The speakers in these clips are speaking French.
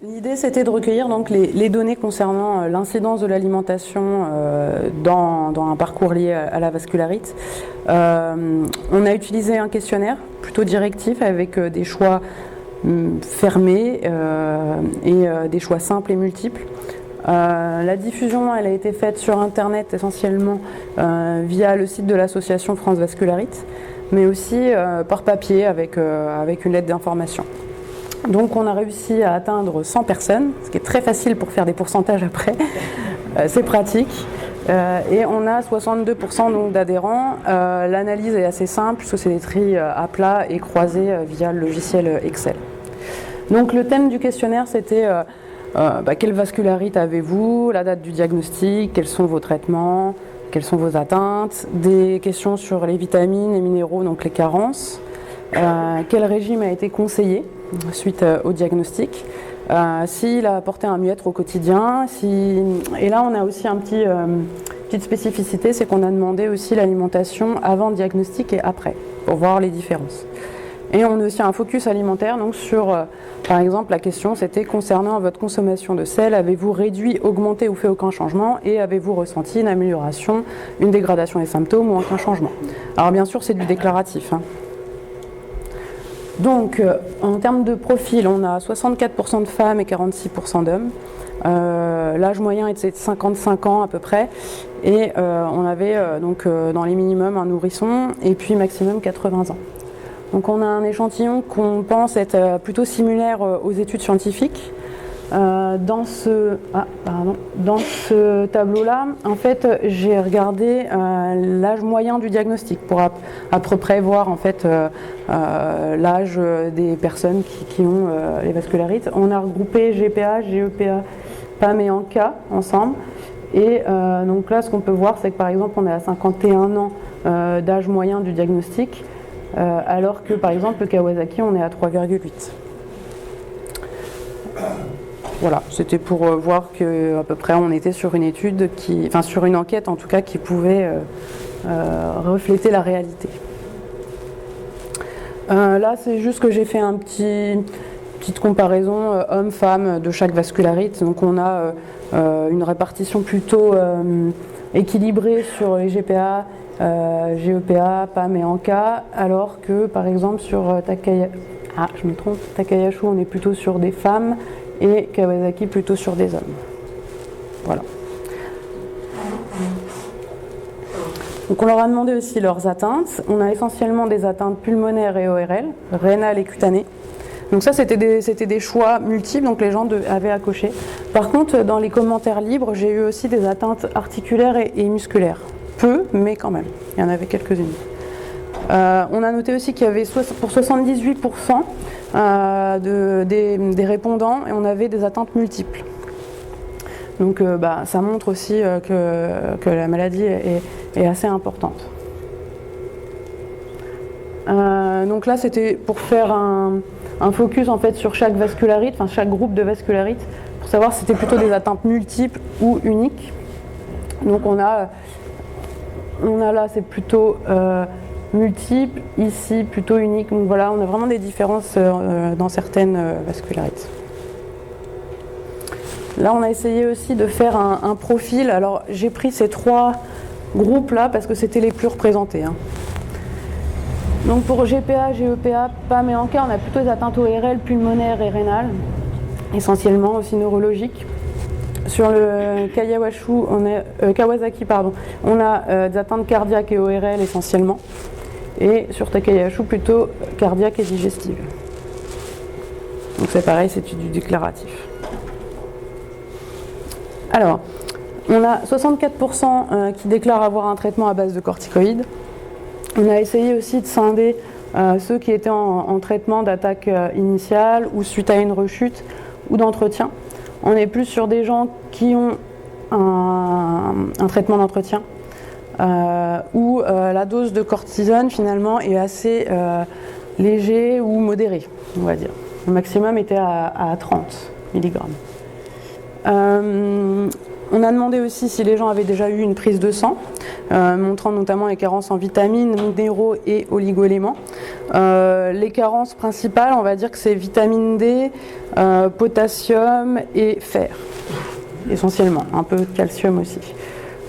L'idée, c'était de recueillir donc les données concernant l'incidence de l'alimentation dans un parcours lié à la vascularite. On a utilisé un questionnaire plutôt directif avec des choix fermés et des choix simples et multiples. La diffusion, elle a été faite sur Internet essentiellement via le site de l'association France Vascularite, mais aussi par papier avec une lettre d'information. Donc on a réussi à atteindre 100 personnes, ce qui est très facile pour faire des pourcentages après, c'est pratique. Et on a 62% donc d'adhérents. L'analyse est assez simple, puisque c'est des tris à plat et croisés via le logiciel Excel. Donc le thème du questionnaire, c'était quelle vascularite avez-vous, la date du diagnostic, quels sont vos traitements, quelles sont vos atteintes, des questions sur les vitamines, les minéraux, donc les carences, quel régime a été conseillé suite au diagnostic, s'il a apporté un mieux-être au quotidien, et là on a aussi petite spécificité, c'est qu'on a demandé aussi l'alimentation avant le diagnostic et après, pour voir les différences. Et on a aussi un focus alimentaire, donc sur, par exemple, la question c'était concernant votre consommation de sel, avez-vous réduit, augmenté ou fait aucun changement, et avez-vous ressenti une amélioration, une dégradation des symptômes ou aucun changement. Alors bien sûr c'est du déclaratif, hein. Donc, en termes de profil, on a 64% de femmes et 46% d'hommes. L'âge moyen était de 55 ans à peu près. Et on avait dans les minimums un nourrisson et puis maximum 80 ans. Donc on a un échantillon qu'on pense être plutôt similaire aux études scientifiques. Dans ce tableau-là, en fait, j'ai regardé l'âge moyen du diagnostic pour à peu près voir en fait l'âge des personnes qui ont les vascularites. On a regroupé GPA, GEPA, PAM et ANCA ensemble. Et donc là, ce qu'on peut voir, c'est que par exemple, on est à 51 ans d'âge moyen du diagnostic, alors que par exemple, le Kawasaki, on est à 3,8. Voilà, c'était pour voir qu'à peu près on était sur une étude sur une enquête en tout cas qui pouvait refléter la réalité. Là, c'est juste que j'ai fait petite comparaison homme-femme de chaque vascularite. Donc on a une répartition plutôt équilibrée sur les GPA, GEPA, PAM et ANCA, alors que par exemple sur Takayashu, on est plutôt sur des femmes et Kawasaki plutôt sur des hommes. Voilà. Donc on leur a demandé aussi leurs atteintes. On a essentiellement des atteintes pulmonaires et ORL, rénales et cutanées. Donc ça c'était des choix multiples, donc les gens avaient à cocher. Par contre, dans les commentaires libres, j'ai eu aussi des atteintes articulaires et musculaires. Peu, mais quand même, il y en avait quelques-unes. On a noté aussi qu'il y avait pour 78% des répondants, et on avait des atteintes multiples. Donc ça montre aussi que la maladie est assez importante. Donc là c'était pour faire un focus en fait sur chaque vascularite, enfin chaque groupe de vascularite, pour savoir si c'était plutôt des atteintes multiples ou uniques. Donc on a là c'est plutôt multiple, ici plutôt unique. Donc voilà, on a vraiment des différences dans certaines vascularites. Là, on a essayé aussi de faire un profil. Alors, j'ai pris ces 3 groupes-là parce que c'était les plus représentés, hein. Donc pour GPA, GEPA, PAM et ANCA, on a plutôt des atteintes ORL, pulmonaires et rénales, essentiellement aussi neurologiques. Sur le Kawasaki, on a des atteintes cardiaques et ORL essentiellement. Et sur Takayashu, plutôt cardiaque et digestive. Donc c'est pareil, c'est du déclaratif. Alors, on a 64% qui déclarent avoir un traitement à base de corticoïdes. On a essayé aussi de scinder ceux qui étaient en traitement d'attaque initiale ou suite à une rechute ou d'entretien. On est plus sur des gens qui ont un traitement d'entretien où la dose de cortisone finalement est assez léger ou modéré, on va dire. Le maximum était à 30 mg. On a demandé aussi si les gens avaient déjà eu une prise de sang, montrant notamment les carences en vitamines, minéraux et oligo-éléments. Les carences principales, on va dire que c'est vitamine D, potassium et fer, essentiellement, un peu de calcium aussi.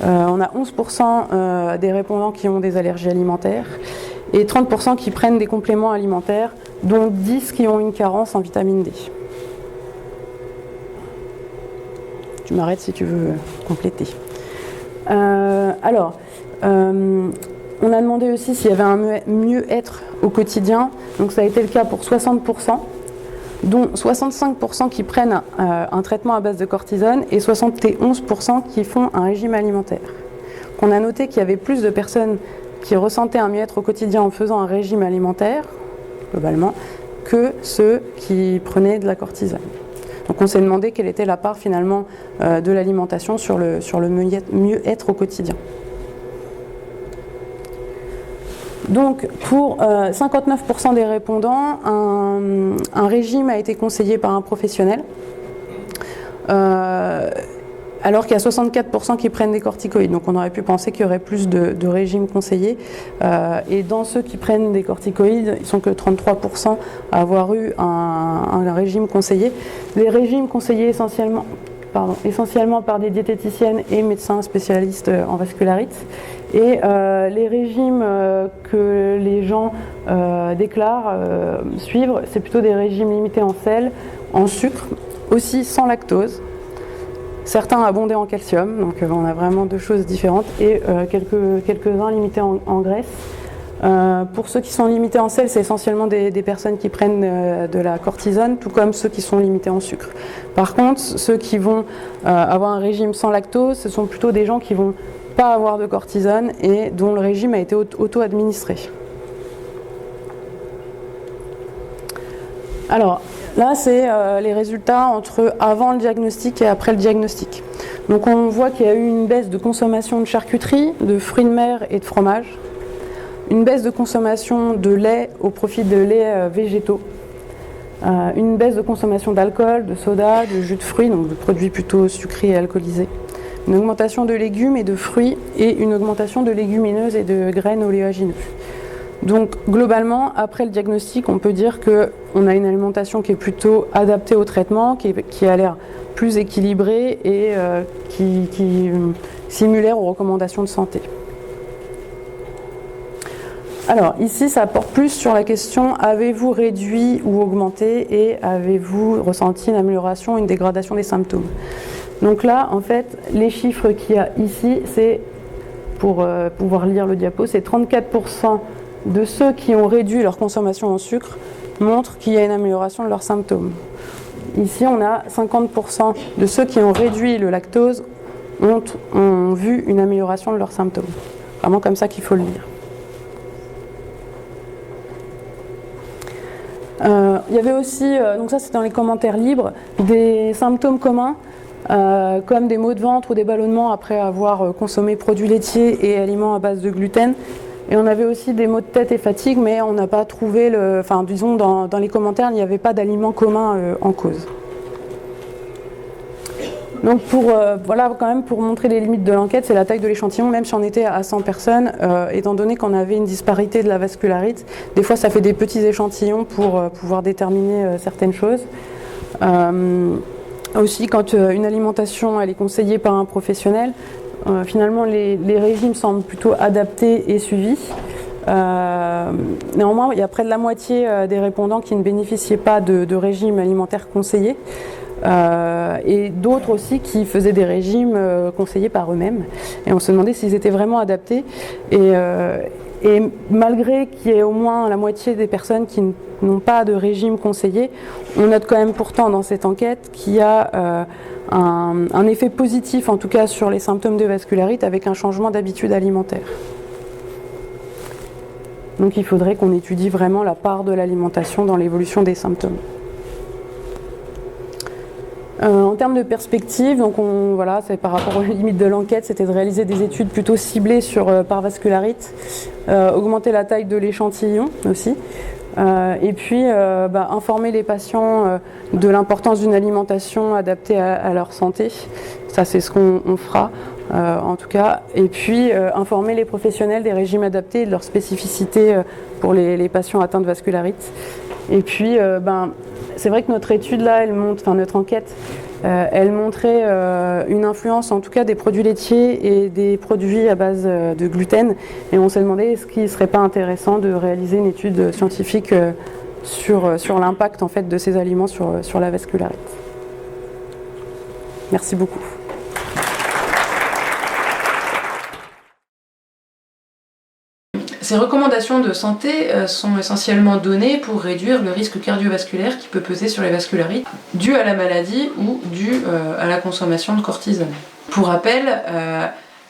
On a 11% des répondants qui ont des allergies alimentaires et 30% qui prennent des compléments alimentaires, dont 10 qui ont une carence en vitamine D. Tu m'arrêtes si tu veux compléter. On a demandé aussi s'il y avait un mieux-être au quotidien. Donc ça a été le cas pour 60%, dont 65% qui prennent un traitement à base de cortisone et 71% qui font un régime alimentaire. On a noté qu'il y avait plus de personnes qui ressentaient un mieux-être au quotidien en faisant un régime alimentaire, globalement, que ceux qui prenaient de la cortisone. Donc on s'est demandé quelle était la part finalement de l'alimentation sur le mieux-être au quotidien. Donc pour 59% des répondants, un régime a été conseillé par un professionnel, alors qu'il y a 64% qui prennent des corticoïdes. Donc on aurait pu penser qu'il y aurait plus de régimes conseillés. Et dans ceux qui prennent des corticoïdes, ils ne sont que 33% à avoir eu un régime conseillé. Les régimes conseillés essentiellement par des diététiciennes et médecins spécialistes en vascularite. Et les régimes que les gens déclarent suivre, c'est plutôt des régimes limités en sel, en sucre, aussi sans lactose. Certains abondés en calcium, donc on a vraiment deux choses différentes, et quelques-uns limités en graisse. Pour ceux qui sont limités en sel, c'est essentiellement des personnes qui prennent de la cortisone, tout comme ceux qui sont limités en sucre. Par contre, ceux qui vont avoir un régime sans lactose, ce sont plutôt des gens qui vont pas avoir de cortisone et dont le régime a été auto-administré. Alors, là, c'est les résultats entre avant le diagnostic et après le diagnostic. Donc on voit qu'il y a eu une baisse de consommation de charcuterie, de fruits de mer et de fromage, une baisse de consommation de lait au profit de laits végétaux, une baisse de consommation d'alcool, de soda, de jus de fruits, donc de produits plutôt sucrés et alcoolisés, une augmentation de légumes et de fruits et une augmentation de légumineuses et de graines oléagineuses. Donc globalement, après le diagnostic, on peut dire qu'on a une alimentation qui est plutôt adaptée au traitement, qui a l'air plus équilibrée et qui similaire aux recommandations de santé. Alors ici, ça porte plus sur la question: avez-vous réduit ou augmenté et avez-vous ressenti une amélioration, une dégradation des symptômes? Donc là, en fait, les chiffres qu'il y a ici, c'est, pour pouvoir lire le diapo, c'est 34% de ceux qui ont réduit leur consommation en sucre montrent qu'il y a une amélioration de leurs symptômes. Ici, on a 50% de ceux qui ont réduit le lactose ont vu une amélioration de leurs symptômes. Vraiment comme ça qu'il faut le lire. Il y avait aussi, donc ça c'est dans les commentaires libres, des symptômes communs, comme des maux de ventre ou des ballonnements après avoir consommé produits laitiers et aliments à base de gluten. Et on avait aussi des maux de tête et fatigue, mais on n'a pas trouvé, disons dans les commentaires, il n'y avait pas d'aliments communs en cause. Donc quand même pour montrer les limites de l'enquête, c'est la taille de l'échantillon, même si on était à 100 personnes, étant donné qu'on avait une disparité de la vascularite, des fois ça fait des petits échantillons pour pouvoir déterminer certaines choses. Aussi, quand une alimentation elle est conseillée par un professionnel, finalement les régimes semblent plutôt adaptés et suivis. Néanmoins, il y a près de la moitié des répondants qui ne bénéficiaient pas de régime alimentaire conseillé. Et d'autres aussi qui faisaient des régimes conseillés par eux-mêmes. Et on se demandait s'ils étaient vraiment adaptés. Et malgré qu'il y ait au moins la moitié des personnes qui n'ont pas de régime conseillé, on note quand même pourtant dans cette enquête qu'il y a un effet positif, en tout cas sur les symptômes de vascularite, avec un changement d'habitude alimentaire. Donc il faudrait qu'on étudie vraiment la part de l'alimentation dans l'évolution des symptômes. En termes de perspective, donc c'est par rapport aux limites de l'enquête, c'était de réaliser des études plutôt ciblées par vascularite, augmenter la taille de l'échantillon aussi, et puis informer les patients de l'importance d'une alimentation adaptée à leur santé, Ça, c'est ce qu'on fera, en tout cas. Et puis, informer les professionnels des régimes adaptés et de leurs spécificités pour les patients atteints de vascularite. Et puis, c'est vrai que notre étude, là, notre enquête, elle montrait une influence, en tout cas, des produits laitiers et des produits à base de gluten. Et on s'est demandé, est-ce qu'il ne serait pas intéressant de réaliser une étude scientifique sur l'impact, en fait, de ces aliments sur la vascularite. Merci beaucoup. Ces recommandations de santé sont essentiellement données pour réduire le risque cardiovasculaire qui peut peser sur les vascularites, dû à la maladie ou dû à la consommation de cortisone. Pour rappel,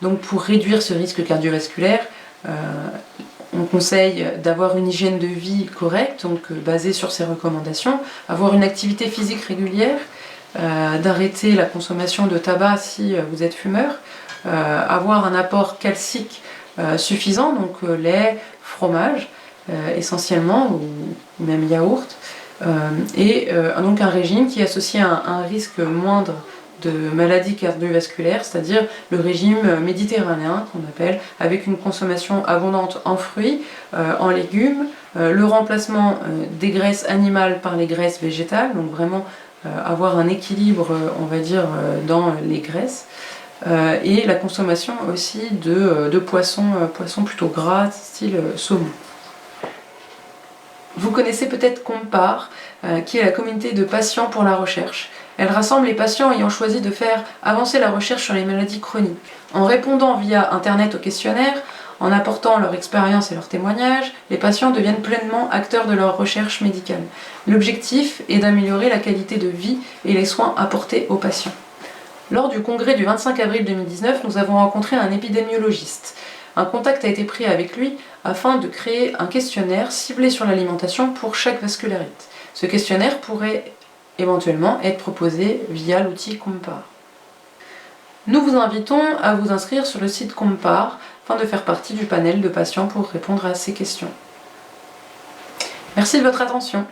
donc pour réduire ce risque cardiovasculaire, on conseille d'avoir une hygiène de vie correcte, donc basée sur ces recommandations, avoir une activité physique régulière, d'arrêter la consommation de tabac si vous êtes fumeur, avoir un apport calcique suffisant, donc lait, fromage essentiellement, ou même yaourt, et donc un régime qui est associé à un risque moindre de maladies cardiovasculaires, c'est-à-dire le régime méditerranéen qu'on appelle, avec une consommation abondante en fruits, en légumes, le remplacement des graisses animales par les graisses végétales, donc vraiment avoir un équilibre, on va dire, dans les graisses, et la consommation aussi de poissons plutôt gras, style saumon. Vous connaissez peut-être Compare, qui est la communauté de patients pour la recherche. Elle rassemble les patients ayant choisi de faire avancer la recherche sur les maladies chroniques. En répondant via Internet aux questionnaires, en apportant leur expérience et leurs témoignages, les patients deviennent pleinement acteurs de leur recherche médicale. L'objectif est d'améliorer la qualité de vie et les soins apportés aux patients. Lors du congrès du 25 avril 2019, nous avons rencontré un épidémiologiste. Un contact a été pris avec lui afin de créer un questionnaire ciblé sur l'alimentation pour chaque vascularite. Ce questionnaire pourrait éventuellement être proposé via l'outil Compare. Nous vous invitons à vous inscrire sur le site Compare afin de faire partie du panel de patients pour répondre à ces questions. Merci de votre attention.